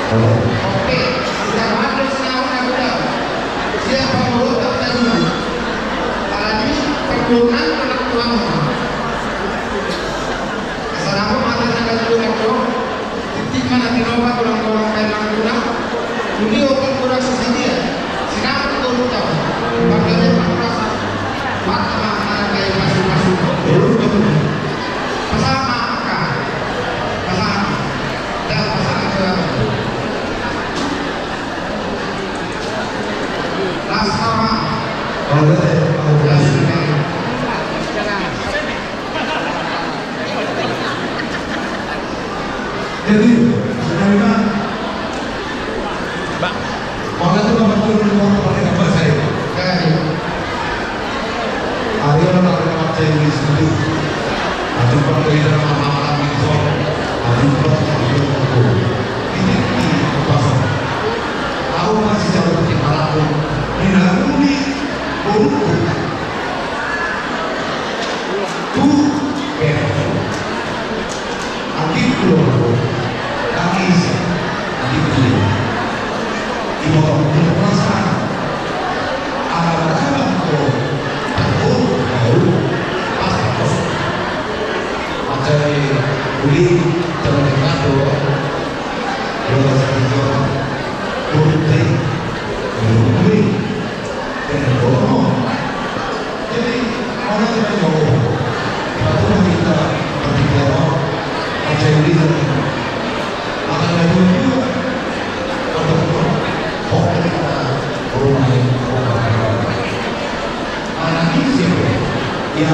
Oke, sudah habis setahun aku dah. Siapa mulut tak kita dulu. Apalagi perkebunan anak tuan. Assalamualaikum warahmatullahi wabarakatuh. Ketika nanti nomor orang-orang memang kurang, jadi orang kurang sesaja. Sekarang kita tahu. Bagaimana merasa mata anak kayak masuk-masuk. Bersama akak, bersama dan bersama juga. Lasama. Jadi, sebenarnya Maka itu dapat turun pakai gambar saya. Hari orang nak dapat saya di sini. Ada pun dari dalam amalan itu, ada pun ini pasal. Aku masih jauh dari malapun. Ini buruk. Tu, adik belum, tangis, adik belum. Ibu perasaan ada itu aku baru pas terus materi buli terdengar tuh dua satu buli buli dan bohong jadi orang yang bohong itu kita berbicara materi ini akan ada juga ya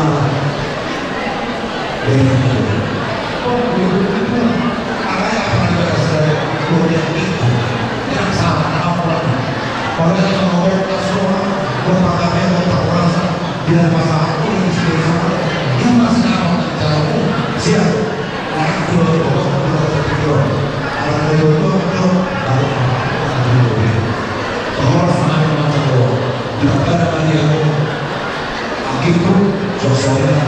Aku